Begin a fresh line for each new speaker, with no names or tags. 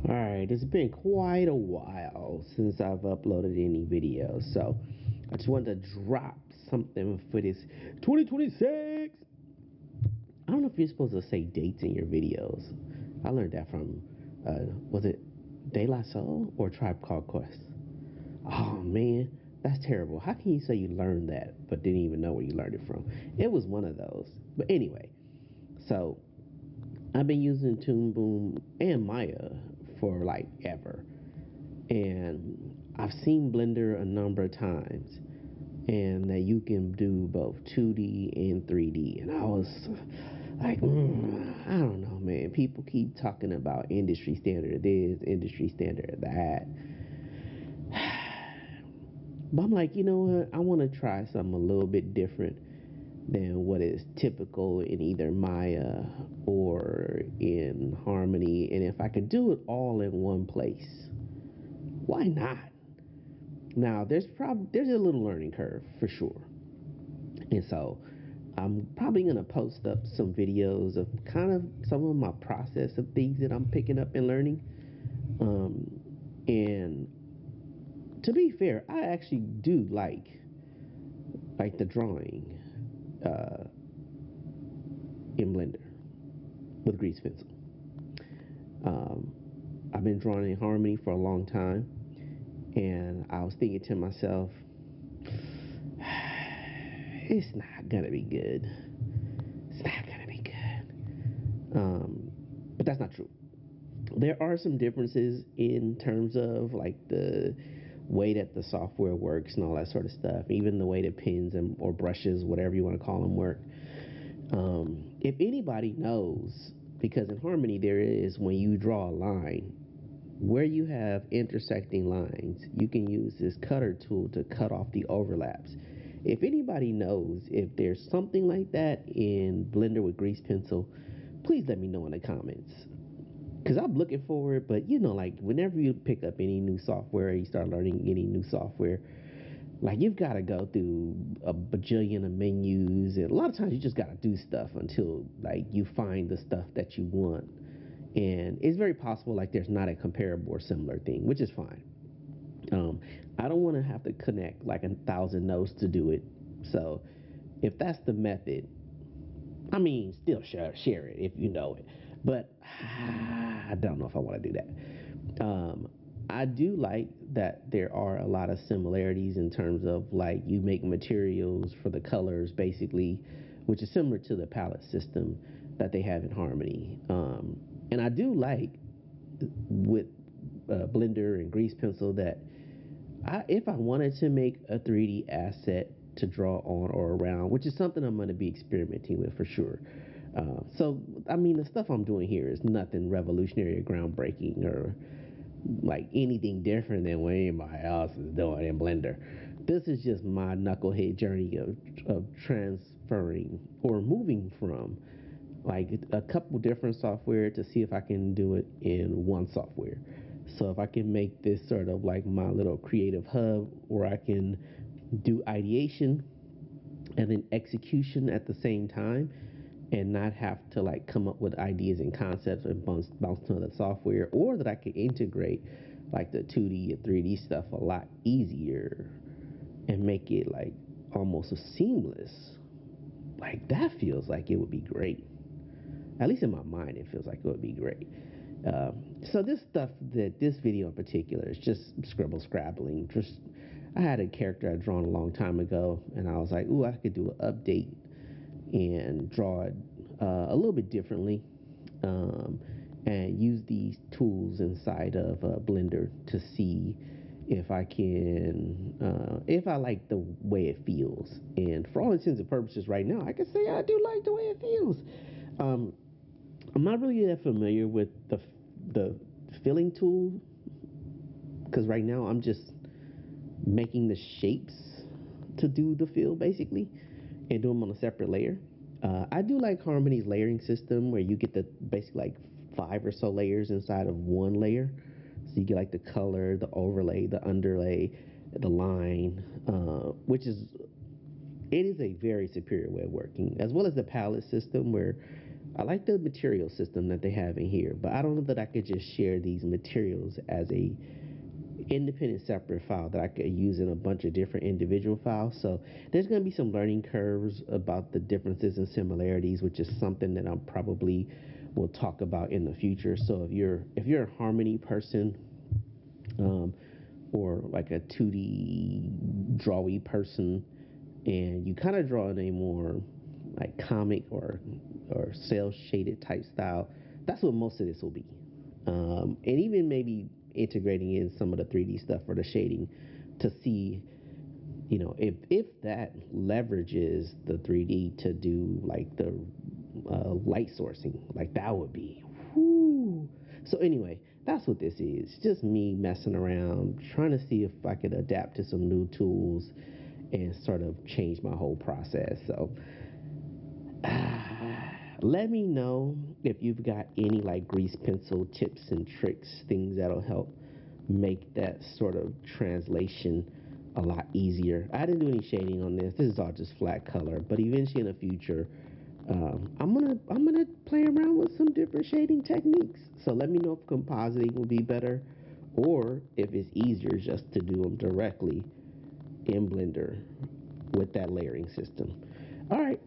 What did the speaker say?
Alright, it's been quite a while since I've uploaded any videos, so I just wanted to drop something for this 2026. I don't know if you're supposed to say dates in your videos. I learned that from, was it De La Soul or Tribe Called Quest? Oh man, that's terrible. How can you say you learned that but didn't even know where you learned it from? It was one of those. But anyway, so I've been using Toon Boom and Maya for like ever. And I've seen Blender a number of times, and that you can do both 2D and 3D. And I was like, I don't know, man. People keep talking about industry standard this, industry standard that. But I'm like, you know what? I want to try something a little bit different than what is typical in either Maya or in Harmony. And if I could do it all in one place, why not? Now, there's a little learning curve for sure, and so I'm probably gonna post up some videos of kind of some of my process of things that I'm picking up and learning. And to be fair, I actually do like the drawing uh, in Blender with grease pencil. Um, I've been drawing in Harmony for a long time, and I was thinking to myself, it's not gonna be good. It's not gonna be good. But that's not true. There are some differences in terms of like the way that the software works and all that sort of stuff. Even the way that pins and or brushes, whatever you want to call them, work. If anybody knows, because in Harmony there is when you draw a line where you have intersecting lines, you can use this cutter tool to cut off the overlaps. If anybody knows if there's something like that in Blender with grease pencil, please let me know in the comments. Because I'm looking for it, but you know, like whenever you pick up any new software, you start learning any new software, like you've got to go through a bajillion of menus, and a lot of times you just got to do stuff until like you find the stuff that you want. And it's very possible like there's not a comparable or similar thing, which is fine. Um, I don't want to have to connect like 1,000 nodes to do it. So if that's the method, I mean, still share it if you know it. But I don't know if I want to do that. I do like that there are a lot of similarities in terms of like you make materials for the colors basically, which is similar to the palette system that they have in Harmony. And I do like with Blender and Grease Pencil that if I wanted to make a 3D asset to draw on or around, which is something I'm going to be experimenting with for sure. So, I mean, the stuff I'm doing here is nothing revolutionary or groundbreaking or like anything different than what anybody else is doing in Blender. This is just my knucklehead journey of transferring or moving from like a couple different software to see if I can do it in one software. So if I can make this sort of like my little creative hub where I can do ideation and then execution at the same time and not have to like come up with ideas and concepts and bounce to the software, or that I can integrate like the 2D and 3D stuff a lot easier and make it like almost seamless. Like that feels like it would be great. At least in my mind, it feels like it would be great. So this stuff, that this video in particular, is just scrabbling. Just I had a character I'd drawn a long time ago, and I was like, ooh, I could do an update and draw it a little bit differently, and use these tools inside of Blender to see if I can, if I like the way it feels. And for all intents and purposes, right now, I can say I do like the way it feels. Um, I'm not really that familiar with the filling tool because right now I'm just making the shapes to do the fill basically and do them on a separate layer. I do like Harmony's layering system where you get the basically like 5 or so layers inside of one layer. So you get like the color, the overlay, the underlay, the line, which is it is a very superior way of working, as well as the palette system where I like the material system that they have in here, but I don't know that I could just share these materials as a independent separate file that I could use in a bunch of different individual files. So there's going to be some learning curves about the differences and similarities, which is something that I probably will talk about in the future. So if you're a Harmony person, um, or like a 2D drawy person, and you kind of draw in a more like comic or cell shaded type style, that's what most of this will be. And even maybe integrating in some of the 3D stuff for the shading to see, if that leverages the 3D to do like the light sourcing, like that would be whoo. So anyway, that's what this is. Just me messing around, trying to see if I could adapt to some new tools and sort of change my whole process. So let me know if you've got any like grease pencil tips and tricks, things that'll help make that sort of translation a lot easier. I didn't do any shading on this. This is all just flat color, but eventually in the future, I'm gonna play around with some different shading techniques. So let me know if compositing will be better, or if it's easier just to do them directly in Blender with that layering system. All right,